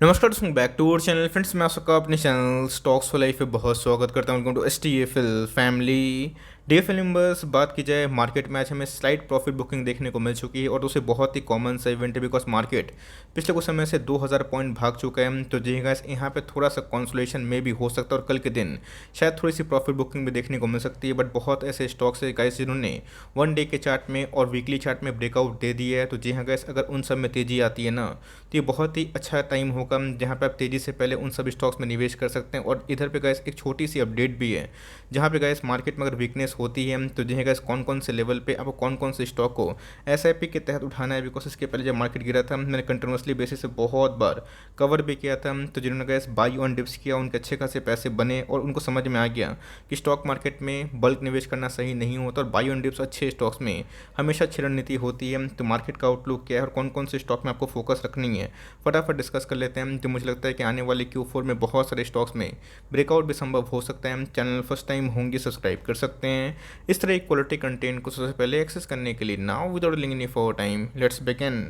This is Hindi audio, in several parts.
नमस्कार दोस्तों, back to our channel. Friends, मैं आप सबका अपने चैनल स्टॉक्स फॉर लाइफ पे बहुत स्वागत करता हूँ। Welcome to STFL family. DFL numbers बात की जाए, मार्केट में आज हमें स्लाइट प्रॉफिट बुकिंग देखने को मिल चुकी है और उसे बहुत ही कॉमन सा इवेंट है बिकॉज मार्केट पिछले कुछ समय से 2000 पॉइंट भाग चुका है। तो जी गाइस, यहाँ पे थोड़ा सा कॉन्सोलेशन में भी हो सकता है और कल के दिन शायद थोड़ी सी प्रॉफिट बुकिंग भी देखने को मिल सकती है। बट बहुत ऐसे स्टॉक्स है गाइस जिन्होंने वन डे के चार्ट में और वीकली चार्ट में ब्रेकआउट दे दिया है। तो जी हाँ गाइस, अगर उन सब में तेज़ी आती है ना, तो ये बहुत ही अच्छा टाइम होगा जहाँ पे आप तेज़ी से पहले उन सब स्टॉक्स में निवेश कर सकते हैं। और इधर पे गाइस एक छोटी सी अपडेट भी है, जहाँ पे गाइस मार्केट में अगर वीकनेस होती है तो जी गाइस कौन कौन से लेवल पे आपको कौन कौन से स्टॉक को SIP के तहत उठाना है। बिकॉज इसके पहले जब मार्केट गिरा था मैंने कंटिन्यूसली बेसिस से बहुत बार कवर भी किया था। तो जिन्होंने गाइस बाई ऑन डिप्स किया उनके अच्छे खासे पैसे बने और उनको समझ में आ गया कि स्टॉक मार्केट में बल्क निवेश करना सही नहीं होता और बाई ऑन डिप्स अच्छे स्टॉक्स में हमेशा अच्छी रणनीति होती है। तो मार्केट का आउटलुक क्या है और कौन कौन से स्टॉक में आपको फोकस रखनी है, फटाफट डिस्कस कर लेते हैं। तो मुझे लगता है कि आने वाले Q4 में बहुत सारे स्टॉक्स में ब्रेकआउट भी संभव हो सकता है। चैनल फर्स्ट टाइम होंगे सब्सक्राइब कर सकते हैं इस तरह एक क्वालिटी कंटेंट को सबसे पहले एक्सेस करने के लिए। नाउ विदाउट लिंग any for time, let's begin.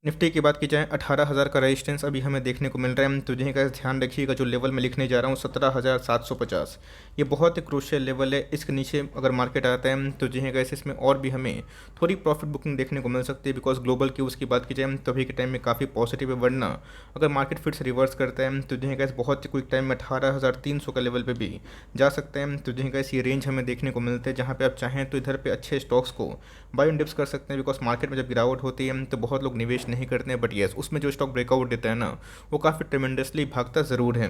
Nifty की बात की जाए, 18,000 का रेजिस्टेंस अभी हमें देखने को मिल रहा है। तो जिन्हें का ध्यान रखिएगा, जो लेवल मैं लिखने जा रहा हूँ 17,750, ये बहुत ही क्रूशियल लेवल है। इसके नीचे अगर मार्केट आता है तो जिन्हें का इसमें और भी हमें थोड़ी प्रॉफिट बुकिंग देखने को मिल सकती है। बिकॉज ग्लोबल की उसकी बात की जाए तो अभी के टाइम में काफ़ी पॉजिटिव है, वरना अगर मार्केट फिर से रिवर्स करता है तो जिन्हें का बहुत ही क्विक टाइम में 18,300 का लेवल पर भी जा सकते हैं। तो जिन्हें का ये रेंज हमें देखने को मिलते हैं, जहाँ पे आप चाहें तो इधर पे अच्छे स्टॉक्स को बाय एंड डिप्स कर सकते हैं। बिकॉज मार्केट में जब गिरावट होती है तो बहुत लोग निवेश नहीं करते हैं, बट येस उसमें जो स्टॉक ब्रेकआउट देता है ना, वो काफ़ी ट्रेमेंडसली भागता ज़रूर है।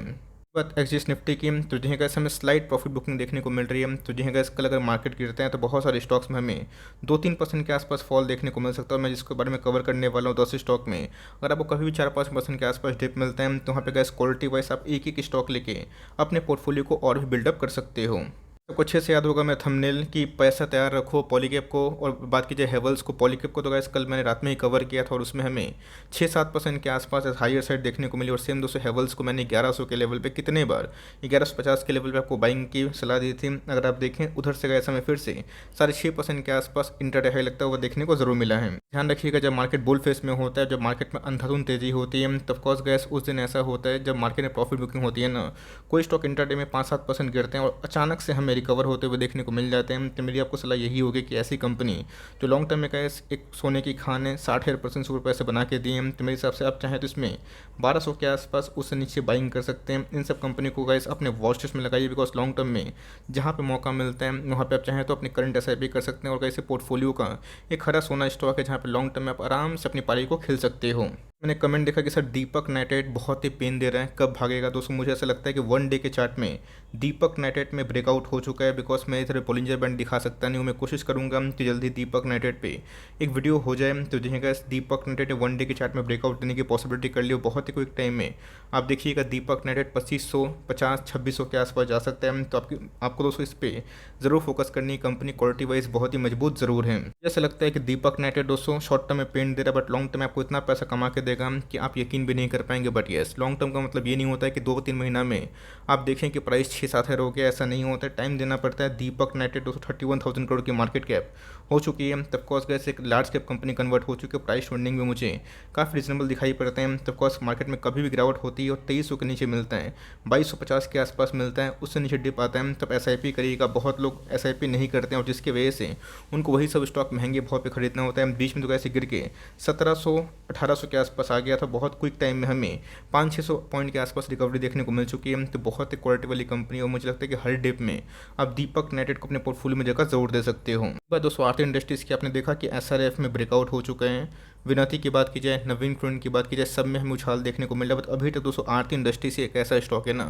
बात एक्सिस निफ्टी की, तो जिन्हें कैसे हमें स्लाइड प्रॉफिट बुकिंग देखने को मिल रही है। तो जिन्हें कैसे कल अगर मार्केट गिरते हैं तो बहुत सारे स्टॉक्स में हमें 2-3% के आसपास फॉल देखने को मिल सकता है। और मैं जिसके बारे में कवर करने वाला हूँ 10 स्टॉक में अगर आपको कभी भी 4-5% के आसपास डिप मिलते हैं तो वहाँ पे गैस क्वालिटी वाइज आप एक एक स्टॉक लेके अपने पोर्टफोलियो को और भी बिल्डअप कर सकते हो। तो कुछ अच्छे से याद होगा मैं थंबनेल की पैसा तैयार रखो पॉलीकैप को। और बात कीजिए हेवल्स को, पॉलीकैप को तो गाइस कल मैंने रात में ही कवर किया था और उसमें हमें 6-7% के आसपास हायर साइड देखने को मिली। और सेम दोस्तों हेवल्स को मैंने 1100 के लेवल पे कितने बार 1150 के लेवल पे आपको बाइंग की सलाह दी थी। अगर आप देखें उधर से गैस हमें फिर से 6.5% के आसपास इंटरडे हाई लगता हुआ देखने को जरूर मिला है। ध्यान रखिएगा, जब मार्केट बुल फेस में होता है, जब मार्केट में अंधाधुंध तेजी होती है, तब कोर्स गैस उस दिन ऐसा होता है जब मार्केट में प्रॉफिट बुकिंग होती है ना, कोई स्टॉक इंटरडे में 5-7% गिरते हैं और अचानक से हमें रिकवर होते हुए देखने को मिल जाते हैं। तो मेरी आपको सलाह यही होगी कि ऐसी कंपनी जो लॉन्ग टर्म में का एक सोने की खान है, 60% से पैसे बना के दिए हैं, तो मेरे हिसाब से आप चाहें तो इसमें 1200 के आसपास उससे नीचे बाइंग कर सकते हैं। इन सब कंपनी को गाइस अपने वॉच लिस्ट में लगाइए। बिकॉज लॉन्ग टर्म में जहाँ पे मौका मिलता है वहाँ पे आप चाहें तो अपनी करंट SIP कर सकते हैं और कैसे पोर्टफोलियो का एक हरा सोना स्टॉक है जहाँ पे लॉन्ग टर्म में आप आराम से अपनी पारी को खेल सकते हो। मैंने कमेंट देखा कि सर दीपक नाइट्रेट बहुत ही पेन दे रहा है, कब भागेगा। दोस्तों मुझे ऐसा लगता है कि वन डे के चार्ट में दीपक नाइट्रेट में ब्रेकआउट हो चुका है। बिकॉज मैं इधर बोलिंजर बैंड दिखा सकता नहीं हूँ। मैं कोशिश करूंगा कि जल्दी दीपक नाइट्रेट पे एक वीडियो हो जाए। तो जिन्हें दीपक नाइट्रेट वन डे के चार्ट में ब्रेकआउट देने की पॉसिबिलिटी कर लियो बहुत ही क्विक टाइम में, आप देखिएगा दीपक नाइट्रेट 2550-2600 के आसपास जा सकता है। तो आपको दोस्तों इस पर ज़रूर फोकस करनी। कंपनी क्वालिटी वाइज बहुत ही मजबूत ज़रूर है। जैसा लगता है कि दीपक नाइट्रेट दोस्तों शॉर्ट टर्म में पेन दे रहा है, बट लॉन्ग टर्म में आपको इतना पैसा कमा के देगा कि आप यकीन भी नहीं कर पाएंगे। बट येस, लॉन्ग टर्म का मतलब ये नहीं होता है कि 2-3 महीना में आप देखें कि प्राइस 6-7 हज़ार हो गया, ऐसा नहीं होता है। टाइम देना पड़ता है। दीपक नाइट्रेट 231,000 करोड़ की मार्केट कैप हो चुकी है। तब कॉस गैस एक लार्ज कैप कंपनी कन्वर्ट हो चुकी है। प्राइस ट्रेंडिंग में मुझे काफ़ी रिजनेबल दिखाई पड़ते हैं। तब कॉस मार्केट में कभी भी गिरावट होती है और 2300 के नीचे मिलता है, 2250 के आसपास मिलता है, उससे नीचे डिप आता है, तब SIP करिएगा। बहुत लोग SIP नहीं करते हैं और जिसकी वजह से उनको वही सब स्टॉक महंगे भाव पे खरीदना होता है। बीच में तो कैसे गिर के 1700-1800 के आसपास आ गया था। बहुत क्विक टाइम में हमें 500-600 पॉइंट के आसपास रिकवरी देखने को मिल चुकी है। तो बहुत ही क्वालिटी वाली कंपनी और मुझे लगता है कि हर डिप में आप दीपक नाइट्रेट को अपने पोर्टफोलियो में जगह जरूर दे सकते हो। दोस्तों आरती इंडस्ट्रीज़ की आपने देखा कि SRF में ब्रेकआउट हो चुके हैं। विनती की बात की जाए, नवीन फ्रेंड की बात की जाए, सब में हमें उछाल देखने को मिल रहा है। बट अभी तक दोस्तों आरती इंडस्ट्री से एक ऐसा स्टॉक है ना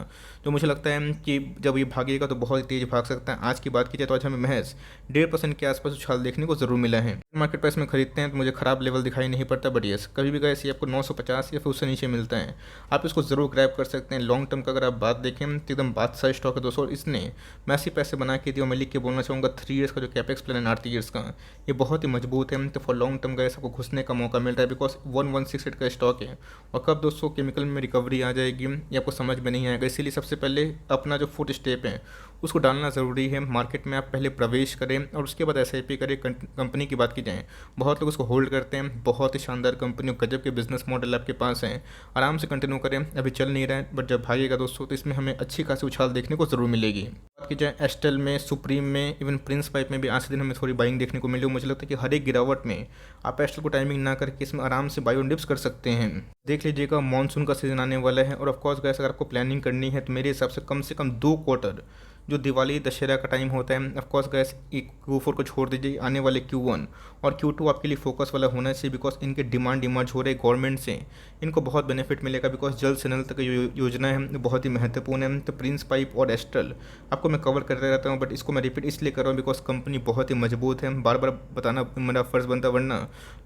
जो मुझे लगता है कि जब ये भागेगा तो बहुत तेज़ भाग सकता है। आज की बात की जाए तो आज हमें महज 1.5% के आसपास उछाल देखने को जरूर मिला है। मार्केट प्राइस में खरीदते हैं तो मुझे खराब लेवल दिखाई नहीं पड़ता। बट यस, कभी भी गए आपको 950 या फिर उससे नीचे मिलता है, आप इसको जरूर ग्रैब कर सकते हैं। लॉन्ग टर्म का अगर आप बात देखें तो एकदम बादशाह स्टॉक है दोस्तों। इसने मैसी पैसे बना के दिया। मैं लिख के बोलना चाहूँगा 3 ईयर्स का जो कैपेक्स प्लान है 8 ईयर्स का, ये बहुत ही मजबूत है। तो फॉर लॉन्ग टर्म गए आपको घुसने का मौका मिल रहा है बिकॉज 1168 का स्टॉक है। और कब दोस्तों केमिकल में रिकवरी आ जाएगी ये आपको समझ में नहीं आएगा, इसीलिए सबसे पहले अपना जो फुट स्टेप है उसको डालना ज़रूरी है। मार्केट में आप पहले प्रवेश करें और उसके बाद SIP करें। कंपनी की बात की जाए, बहुत लोग उसको होल्ड करते हैं, बहुत ही शानदार कंपनी और गजब के बिजनेस मॉडल आपके पास हैं, आराम से कंटिन्यू करें। अभी चल नहीं रहा है बट जब भागेगा दोस्तों तो इसमें हमें अच्छी खासी उछाल देखने को ज़रूर मिलेगी। बात की जाए एस्टेल में, सुप्रीम में, इवन प्रिंस पाइप में भी आज के दिन हमें थोड़ी बाइंग देखने को मिली। मुझे लगता है कि हर एक गिरावट में आप एस्टेल को टाइमिंग ना करके इसमें आराम से बाई ऑन डिप्स कर सकते हैं। देख लीजिएगा मानसून का सीजन आने वाला है और ऑफकोर्स गैस अगर आपको प्लानिंग करनी है तो मेरे हिसाब से कम 2 क्वार्टर जो दिवाली दशहरा का टाइम होता है, ऑफकोर्स गैस एक Q4 को छोड़ दीजिए, आने वाले Q1 और Q2 आपके लिए फोकस वाला होना चाहिए बिकॉज इनके डिमांड इमर्ज हो रहे गवर्नमेंट से, इनको बहुत बेनिफिट मिलेगा बिकॉज जल से नल तक जो योजना है वो बहुत ही महत्वपूर्ण है। तो प्रिंस पाइप और एस्ट्रल आपको मैं कवर करते रहता हूँ बट इसको मैं रिपीट इसलिए कर रहा हूँ बिकॉज कंपनी बहुत ही मजबूत है, बार बार बताना मेरा फर्ज बनता, वरना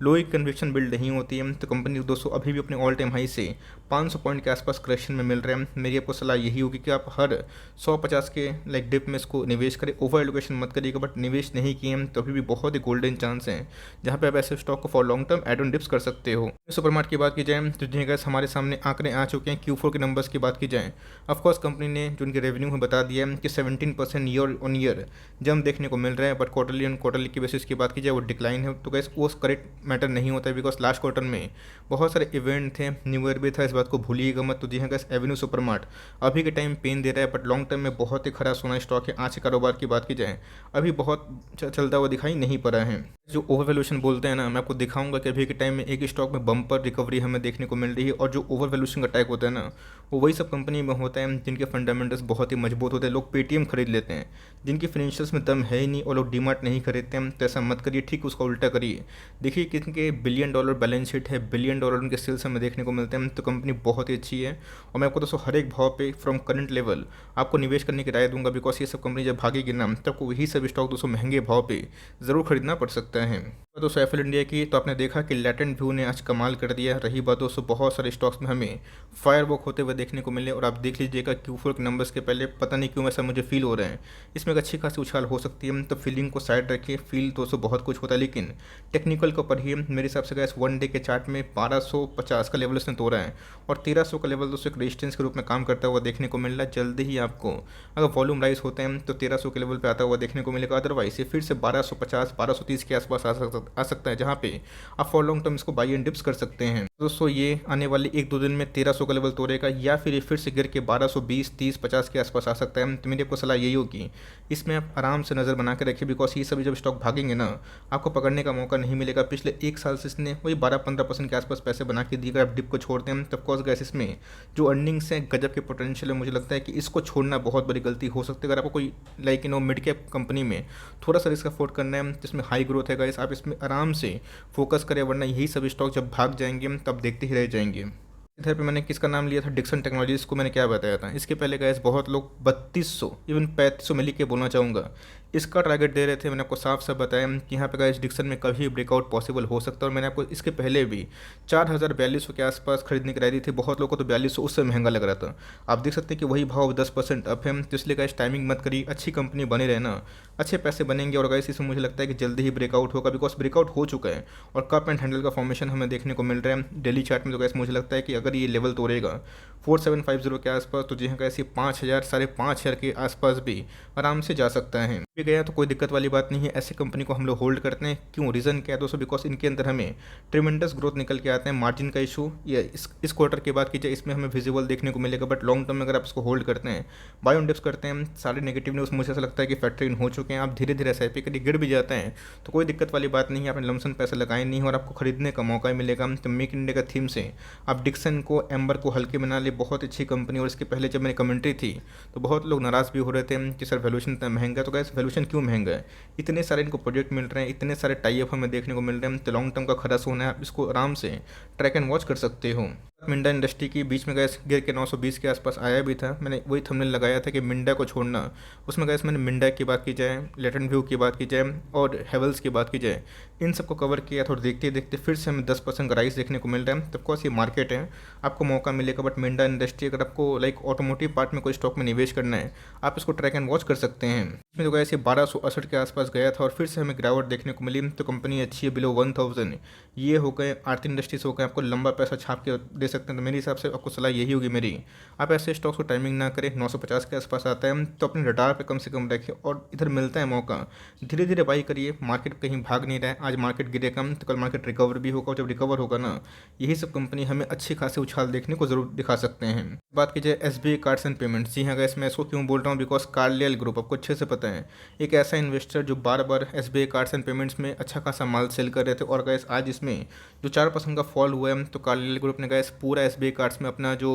लो ही कन्विक्शन बिल्ड नहीं होती है। तो कंपनी दोस्तों अभी भी अपने ऑल टाइम हाई से 500 पॉइंट के आसपास करेक्शन में मिल रहे हैं। मेरी आपको सलाह यही होगी कि आप हर 150 के डिप में इसको निवेश करें, ओवर एलोकेशन मत करिएगा, बट निवेश नहीं किए हैं तो अभी भी बहुत ही गोल्डन चांस हैं जहाँ पे आप ऐसे स्टॉक को for long term add on dips कर सकते हो। सुपरमार्ट की बात की जाए तो जी गैस हमारे सामने आंकड़े आ चुके हैं। Q4 के नंबर्स की बात की जाए, ऑफकोर्स कंपनी ने जो उनके रेवेन्यू है बता दिया है कि 17% ईयर ऑन ईयर जंप देखने को मिल रहा है, बट क्वार्टरली ऑन क्वार्टरली की बेसिस की बात की जाए वो डिक्लाइन है। तो गैस वो करेक्ट मैटर नहीं होता है बिकॉज लास्ट क्वार्टर में बहुत सारे इवेंट थे, न्यू ईयर भी था, इस बात को भूलिएगा मत। तो जी हाँ गैस एवेन्यू सुपरमार्ट अभी के टाइम पेन दे रहा है बट लॉन्ग टर्म में बहुत ही खरा सोना स्टॉक है। आज के कारोबार की बात की जाए अभी बहुत चलता हुआ दिखाई नहीं पड़ा है। जो ओवर वैल्यूएशन बोलते हैं ना, मैं आपको दिखाऊंगा कि अभी के टाइम में एक स्टॉक में बम्पर रिकवरी हमें देखने को मिल रही है और जो ओवर वैल्यूएशन का अटैक होता है ना वो वही सब कंपनी में होता है जिनके फंडामेंटल्स बहुत ही मजबूत होते हैं। लोग पेटीएम खरीद लेते हैं जिनकी फाइनेंशियल्स में दम है ही नहीं और लोग डीमार्ट नहीं खरीदते हैं, तो ऐसा मत करिए, ठीक उसका उल्टा करिए। देखिए किनके $1 बिलियन बैलेंस शीट है, $1 बिलियन उनके सेल्स हमें देखने को मिलते हैं, तो कंपनी बहुत ही अच्छी है। और मैं आपको दोस्तों हर एक भाव पे फ्रॉम करंट लेवल आपको निवेश करने की राय दूंगा बिकॉज ये सब कंपनी जब भागेगी ना तब को वही सब स्टॉक दोस्तों महंगे भाव पे ज़रूर खरीदना पड़ सकता है। दोस्तों एफएल इंडिया की तो आपने देखा कि लैटेंट व्यू ने आज कमाल कर दिया। रही बात दोस्तों बहुत सारे स्टॉक्स में हमें फायर वर्क होते हुए देखने को मिले और आप देख लीजिएगा Q4 के नंबर्स के पहले पता नहीं क्यों ऐसा मुझे फील हो रहा है, इसमें एक अच्छी खासी उछाल हो सकती है। तो फीलिंग को साइड रखिए, फील दोस्तों बहुत कुछ होता है लेकिन टेक्निकल को पढ़िए। मेरे हिसाब से गैस 1 डे के चार्ट में 1250 का लेवल इसने तोड़ा है और 1300 का लेवल दोस्तों एक रेजिस्टेंस के रूप में काम करता हुआ देखने को मिल रहा है। जल्दी ही आपको अगर वॉल्यूम राइज होते हैं तो 1300 के लेवल पे आता हुआ देखने को मिलेगा, अदरवाइज ये फिर से 1250 1230 के आसपास आ सकता है जहाँ पे आप फॉर लॉन्ग टर्म इसको बाई एंड डिप्स कर सकते हैं। दोस्तों ये आने वाले 1-2 दिन में 1300 का लेवल तोड़ेगा या फिर ये फिर से गिर के 1220 30 50 के आसपास आ सकता है। तो मेरी आपको सलाह यही होगी इसमें आप आराम से नज़र बना के रखिए बिकॉज ये सभी जब स्टॉक भागेंगे ना आपको पकड़ने का मौका नहीं मिलेगा। पिछले 1 साल से इसने वही 12-15% के आसपास पैसे बना के दिए। अगर आप डिप को छोड़ते हैं तब कोर्स गैस इसमें जो अर्निंग्स हैं गजब के पोटेंशियल है, मुझे लगता है कि इसको छोड़ना बहुत बड़ी गलती हो सकती है। अगर आपको कोई मिड कैप कंपनी में थोड़ा सा रिस्क अफोर्ड करना है जिसमें हाई ग्रोथ है गाइस, आप इसमें आराम से फोकस करें, वरना यही सभी स्टॉक जब भाग जाएंगे तब देखते ही रह जाएंगे। इधर पे मैंने किसका नाम लिया था, डिक्सन टेक्नोलॉजीज को मैंने क्या बताया था इसके पहले गाइस, बहुत लोग 3200 इवन 3500 में लिख के बोलना चाहूँगा इसका टारगेट दे रहे थे। मैंने आपको साफ साफ बताया कि यहाँ पे गाइस डिक्सन में कभी ब्रेकआउट पॉसिबल हो सकता है और मैंने आपको इसके पहले भी 4000-4200 के आसपास खरीदने की राय दी थी। बहुत लोगों को तो 4200 उससे महंगा लग रहा था। आप देख सकते हैं कि वही भाव 10% अप है, तो इसलिए गाइस टाइमिंग मत करिए, अच्छी कंपनी बने रहना, अच्छे पैसे बनेंगे और गाइस इसमें मुझे लगता है कि जल्दी ही ब्रेकआउट होगा बिकॉज ब्रेकआउट हो चुका है और कप एंड हैंडल का फॉर्मेशन हमें देखने को मिल रहा है डेली चार्ट में। तो गाइस मुझे लगता है कि अगर ये लेवल तोड़ेगा 4750 के आसपास तो जी हाँ गाइस ये 5000 5500 के आसपास भी आराम से जा सकता है। भी गया तो कोई दिक्कत वाली बात नहीं है, ऐसे कंपनी को हम लोग होल्ड करते हैं। क्यों, रीज़न क्या है दोस्तों, बिकॉज इनके अंदर हमें ट्रिमेंडस ग्रोथ निकल के आते हैं। मार्जिन का इशू या इस क्वार्टर की बात कीजिए इसमें हमें विजिबल देखने को मिलेगा, बट लॉन्ग टर्म में अगर आप इसको होल्ड करते हैं बाय ऑन डिप्स करते हैं, सारे नेगेटिव न्यूज़ मुझे ऐसा लगता है कि फैक्टर इन हो चुके हैं। आप धीरे धीरे SIP के लिए गिर भी जाते हैं तो कोई दिक्कत वाली बात नहीं है, आपने लमसम पैसा लगाए नहीं और आपको खरीदने का मौका मिलेगा। तो मेक इंडिया का थीम से आप डिक्सन को एम्बर को हल्के बना ले, बहुत अच्छी कंपनी। और इसके पहले जब मैंने कमेंट्री थी तो बहुत लोग नाराज़ भी हो रहे थे कि सर वैल्यूएशन इतना महंगा है। तो गैस वैल्यूएशन क्यों महंगा है, इतने सारे इनको प्रोजेक्ट मिल रहे हैं, इतने सारे टाई अप हमें देखने को मिल रहे हैं, तो लॉन्ग टर्म का खरा सोना है, आप इसको आराम से ट्रैक एंड वॉच कर सकते हो। मिंडा इंडस्ट्री की बीच में गैस गिर के 920 के आसपास आया भी था। मैंने वही थंबनेल लगाया था कि मिंडा को छोड़ना। उसमें गैस मैंने मिंडा की बात की जाए, लेटेंट व्यू की बात की जाए और हेवल्स की बात की जाए, इन सबको कवर किया था। और देखते देखते फिर से हमें 10% का राइस देखने को मिल रहा है। तब कोर्स ये मार्केट है, आपको मौका मिलेगा। बट मिंडा इंडस्ट्री, अगर आपको लाइक ऑटोमोटिव पार्ट में कोई स्टॉक में निवेश करना है, आप इसको ट्रैक एंड वॉच कर सकते हैं। इसमें तो गैस ये 1268 के आसपास गया था और फिर से हमें गिरावट देखने को मिली। तो कंपनी अच्छी है, बिलो 1000। ये हो गए आरती इंडस्ट्रीज हो गए, आपको लंबा पैसा छाप के दे सकते हैं। तो मेरे हिसाब से आपको सलाह यही होगी मेरी, आप ऐसे स्टॉक्स को टाइमिंग ना करें। 950 के आसपास आता है तो अपने रडार पे कम से कम रखें, और इधर मिलता है मौका, धीरे धीरे बाई करिए। मार्केट कहीं भाग नहीं रहा है, आज मार्केट गिरे कम तो कल मार्केट रिकवर भी होगा, और जब रिकवर होगा ना, यही सब कंपनी हमें अच्छी खासी उछाल देखने को जरूर दिखा सकते हैं। बात की जाए एसबीआई कार्ड्स एंड पेमेंट्स, जी हाँ गैस, मैं इसको क्यों बोल रहा हूँ, बिकॉज कार्लियल ग्रुप आपको अच्छे से पता है, एक ऐसा इन्वेस्टर जो बार बार एसबीआई कार्ड्स एंड पेमेंट्स में अच्छा खासा माल सेल कर रहे थे। और गैस आज इसमें जो 4% का फॉल हुआ है, तो कार्लियल ग्रुप ने गैस पूरा एसबीआई कार्ड्स में अपना जो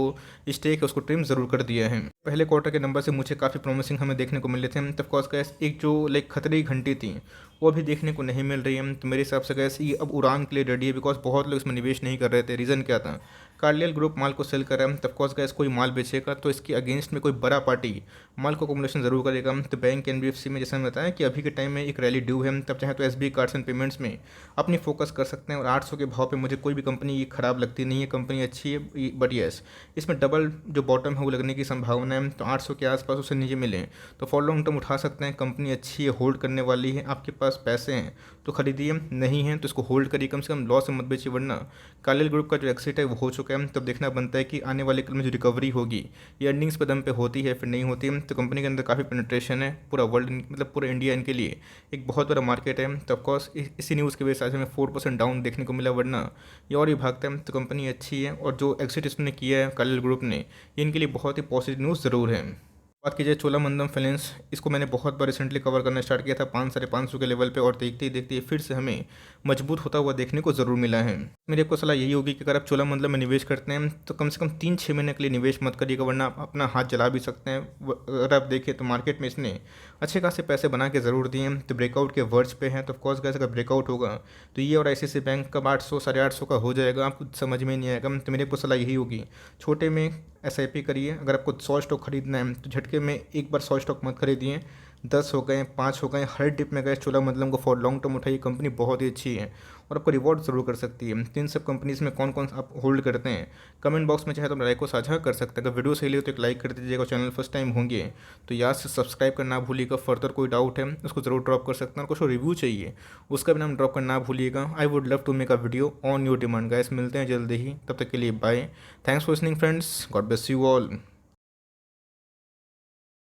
स्टेक है उसको ट्रिम जरूर कर दिया है। पहले क्वार्टर के नंबर से मुझे काफ़ी प्रॉमिसिंग हमें देखने को मिले थे। तब कोर्स गैस एक जो लाइक खतरे की घंटी थी वो अभी देखने को नहीं मिल रही है। तो मेरे हिसाब से गैस ये अब उड़ान के लिए रेडी है, बिकॉज बहुत लोग इसमें निवेश नहीं कर रहे थे। रीज़न क्या था, कार्लियल ग्रुप माल को सेल कर रहा है। तब कोर्स गैस कोई माल बेचेगा तो इसके अगेंस्ट में कोई बड़ा पार्टी माल को अकोमोडेशन जरूर करेगा। तो बैंक एनबीएफसी में जैसे मैंने बताया कि अभी के टाइम में एक रैली ड्यू है, तब चाहे तो एसबीआई कार्ड्स एंड पेमेंट्स में अपनी फोकस कर सकते हैं। और 800 के भाव पे मुझे कोई भी कंपनी ये खराब लगती नहीं है, कंपनी अच्छी है। बट येस, इसमें डबल जो बॉटम है वो लगने की संभावना है। तो 800 के आसपास उससे नीचे मिले तो फॉर लॉन्ग टर्म उठा सकते हैं। कंपनी अच्छी है, होल्ड करने वाली है, आपके पास पैसे हैं तो खरीदिए, नहीं है तो इसको होल्ड करिए, कम से कम लॉस से मत बेचिए। वरना कार्लियल ग्रुप का जो एक्सिट है वो हो चुका है। तब देखना बनता है कि आने वाले कल में जो रिकवरी होगी ये अर्निंग्स पे दम पे होती है फिर नहीं होती है। तो कंपनी के अंदर काफ़ी पेनिट्रेशन है, पूरा वर्ल्ड मतलब पूरा इंडिया इनके लिए एक बहुत बड़ा मार्केट है। तो ऑफकोर्स इसी न्यूज़ की वजह से आज हमें 4% डाउन देखने को मिला, वरना ये और ही भागता है। तो कंपनी अच्छी है, और जो एक्सिट इसने किया है कार्लियल ग्रुप ने, ये इनके लिए बहुत ही पॉजिटिव न्यूज़ ज़रूर है। बात की जाए चोलामंडलम फाइनेंस, इसको मैंने बहुत बार रिसेंटली कवर करना स्टार्ट किया था 500-550 के लेवल पे, और देखते ही देखते फिर से हमें मजबूत होता हुआ देखने को ज़रूर मिला है। मेरी आपको सलाह यही होगी कि अगर आप चोलामंडलम में निवेश करते हैं तो कम से कम 3-6 महीने के लिए निवेश मत करिएगा, वरना आप अपना हाथ जला भी सकते हैं। अगर आप देखें तो मार्केट में इसने अच्छे खासे पैसे बना के ज़रूर दिए हैं, तो ब्रेकआउट के वर्ज पे हैं। तो ऑफकोर्स गैस अगर ब्रेकआउट होगा तो ये और आईसीआईसीआई बैंक कब 800 850 का हो जाएगा, आपको समझ में नहीं आएगा। तो मेरी आपको सलाह यही होगी, छोटे में एसआईपी करिए। अगर आपको 100 स्टॉक खरीदना है तो झटके में एक बार 100 स्टॉक मत खरीदिए, 10 हो गए, 5 हो गए, हर डिप में गए चोलामंडलम को फॉर लॉन्ग टर्म उठाइए। कंपनी बहुत ही अच्छी है और आपको रिवॉर्ड ज़रूर कर सकती है। तो इन सब कंपनीज़ में कौन कौन आप होल्ड करते हैं, कमेंट बॉक्स में चाहे तो लाइक को साझा कर सकते हैं। अगर वीडियो सही लगे तो एक लाइक कर दीजिएगा। चैनल फर्स्ट टाइम होंगे तो याद से सब्सक्राइब करना भूलिएगा। फर्दर कोई डाउट है उसको जरूर ड्रॉप कर सकते हैं, और कुछ रिव्यू चाहिए उसका भी नाम ड्रॉप करना भूलिएगा। I would love to make a video on your demand. Guys मिलते हैं जल्दी ही, तब तक के लिए bye. Thanks for listening friends, God bless you all.